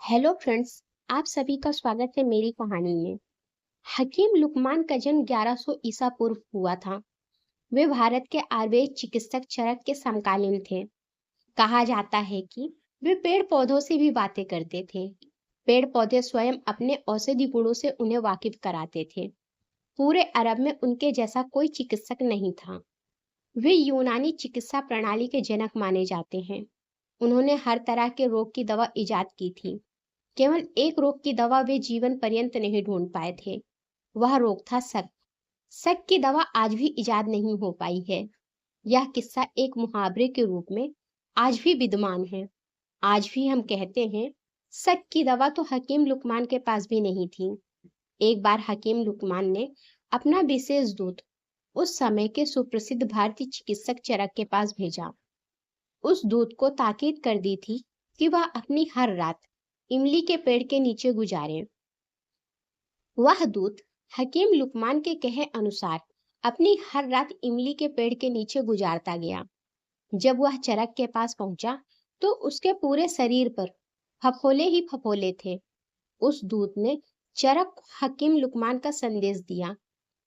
Hello friends. आप सभी का स्वागत है मेरी कहानी में। हकीम लुकमान का जन्म 1100 ईसा पूर्व हुआ था। वे भारत के आयुर्वेद चिकित्सक चरक के समकालीन थे। कहा जाता है कि वे पेड़ पौधों से भी बातें करते थे। पेड़ पौधे स्वयं अपने औषधि गुणों से उन्हें वाकिफ कराते थे। पूरे अरब में उनके जैसा कोई चिकित्सक नहीं था। वे यूनानी चिकित्सा प्रणाली के जनक माने जाते हैं। उन्होंने हर तरह के रोग की दवा इजाद की थी। केवल एक रोग की दवा वे जीवन पर्यंत नहीं ढूंढ पाए थे। वह रोग था शक। शक की दवा आज भी इजाद नहीं हो पाई है। यह किस्सा एक मुहावरे के रूप में आज भी विद्यमान है। आज भी हम कहते हैं, शक की दवा तो हकीम लुकमान के पास भी नहीं थी। एक बार हकीम लुकमान ने अपना विशेष दूत उस समय के सुप्रसिद्ध भारतीय चिकित्सक चरक के पास भेजा। उस दूत को ताकीद कर दी थी कि वह अपनी हर रात इमली के पेड़ के नीचे गुजारे। वह दूत हकीम लुकमान के कहे अनुसार अपनी हर रात इमली के पेड़ के नीचे गुजारता गया। जब वह चरक के पास पहुंचा तो उसके पूरे शरीर पर फफोले ही फफोले थे। उस दूत ने चरक को हकीम लुकमान का संदेश दिया,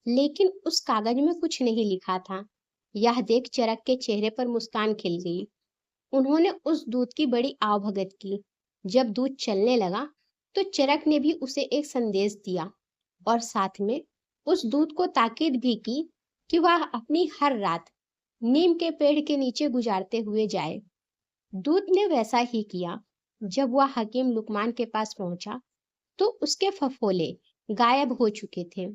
लेकिन उस कागज में कुछ नहीं लिखा था। यह देख चरक के चेहरे पर मुस्कान खिल गई। उन्होंने उस दूत की बड़ी आवभगत की। जब दूत चलने लगा तो चरक ने भी उसे एक संदेश दिया और साथ में उस दूत को ताकीद भी की कि वह अपनी हर रात नीम के पेड़ के नीचे गुजारते हुए जाए। दूत ने वैसा ही किया। जब वह हकीम लुकमान के पास पहुंचा तो उसके फफोले गायब हो चुके थे।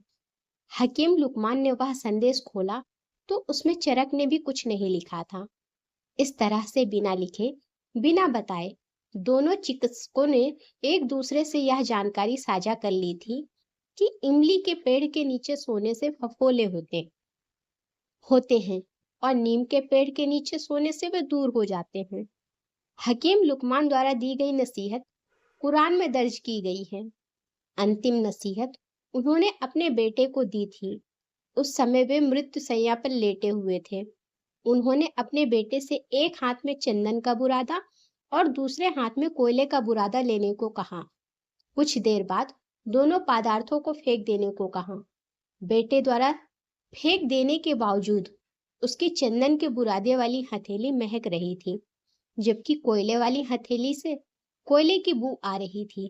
हकीम लुकमान ने वह संदेश खोला तो उसमें चरक ने भी कुछ नहीं लिखा था। इस तरह से बिना लिखे, बिना बताए दोनों चिकित्सकों ने एक दूसरे से यह जानकारी साझा कर ली थी कि इमली के पेड़ के नीचे सोने से फफोले होते हैं और नीम के पेड़ के नीचे सोने से वे दूर हो जाते हैं। हकीम लुकमान द्वारा दी गई नसीहत कुरान में दर्ज की गई है। अंतिम नसीहत उन्होंने अपने बेटे को दी थी। उस समय वे मृत्यु शैया पर लेटे हुए थे। उन्होंने अपने बेटे से एक हाथ में चंदन का बुरादा और दूसरे हाथ में कोयले का बुरादा लेने को कहा। कुछ देर बाद दोनों पदार्थों को फेंक देने को कहा। बेटे द्वारा फेंक देने के बावजूद उसकी चंदन के बुरादे वाली हथेली महक रही थी, जबकि कोयले वाली हथेली से कोयले की बू आ रही थी।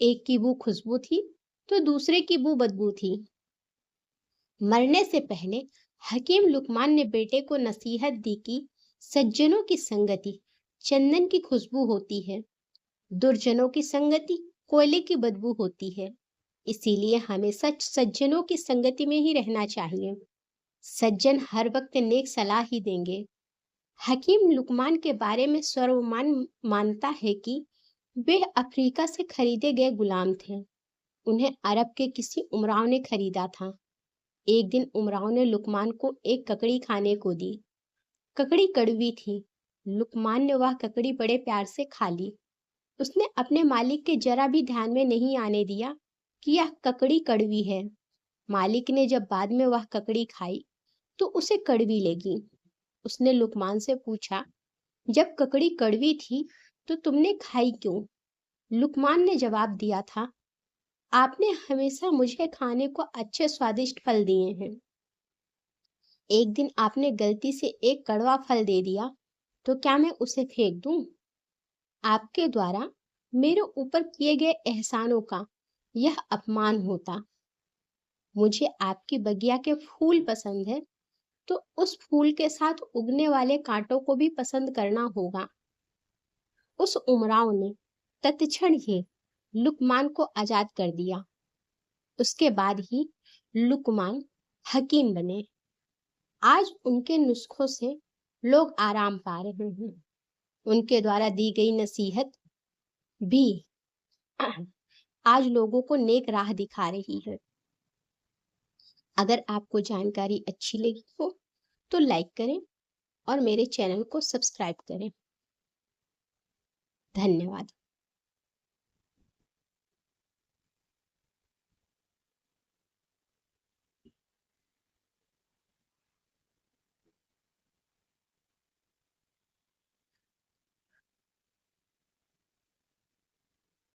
एक की बू खुशबू थी तो दूसरे की बू बदबू थी। मरने से पहले हकीम लुकमान ने बेटे को नसीहत दी कि सज्जनों की संगति चंदन की खुशबू होती है, दुर्जनों की संगति कोयले की बदबू होती है। इसीलिए हमें सच सज्जनों की संगति में ही रहना चाहिए। सज्जन हर वक्त नेक सलाह ही देंगे। हकीम लुकमान के बारे में सर्वमान मानता है कि वे अफ्रीका से खरीदे गए गुलाम थे। उन्हें अरब के किसी उमराव ने खरीदा था। एक दिन उमराव ने लुकमान को एक ककड़ी खाने को दी। ककड़ी कड़वी थी। लुकमान ने वह ककड़ी बड़े प्यार से खा ली। उसने अपने मालिक के जरा भी ध्यान में नहीं आने दिया कि यह ककड़ी कड़वी है। मालिक ने जब बाद में वह ककड़ी खाई तो उसे कड़वी लगी। उसने लुकमान से पूछा, जब ककड़ी कड़वी थी तो तुमने खाई क्यों? लुकमान ने जवाब दिया था, आपने हमेशा मुझे खाने को अच्छे स्वादिष्ट फल दिए हैं। एक दिन आपने गलती से एक कड़वा फल दे दिया तो क्या मैं उसे फेंक दूं? आपके द्वारा मेरे ऊपर किए गए एहसानों का यह अपमान होता। मुझे आपकी बगिया के फूल पसंद है तो उस फूल के साथ उगने वाले कांटों को भी पसंद करना होगा। उस उमराव ने तत्क्षण ही लुकमान को आजाद कर दिया। उसके बाद ही लुकमान हकीम बने। आज उनके नुस्खों से लोग आराम पा रहे हैं। उनके द्वारा दी गई नसीहत भी आज लोगों को नेक राह दिखा रही है। अगर आपको जानकारी अच्छी लगी हो तो लाइक करें और मेरे चैनल को सब्सक्राइब करें। धन्यवाद।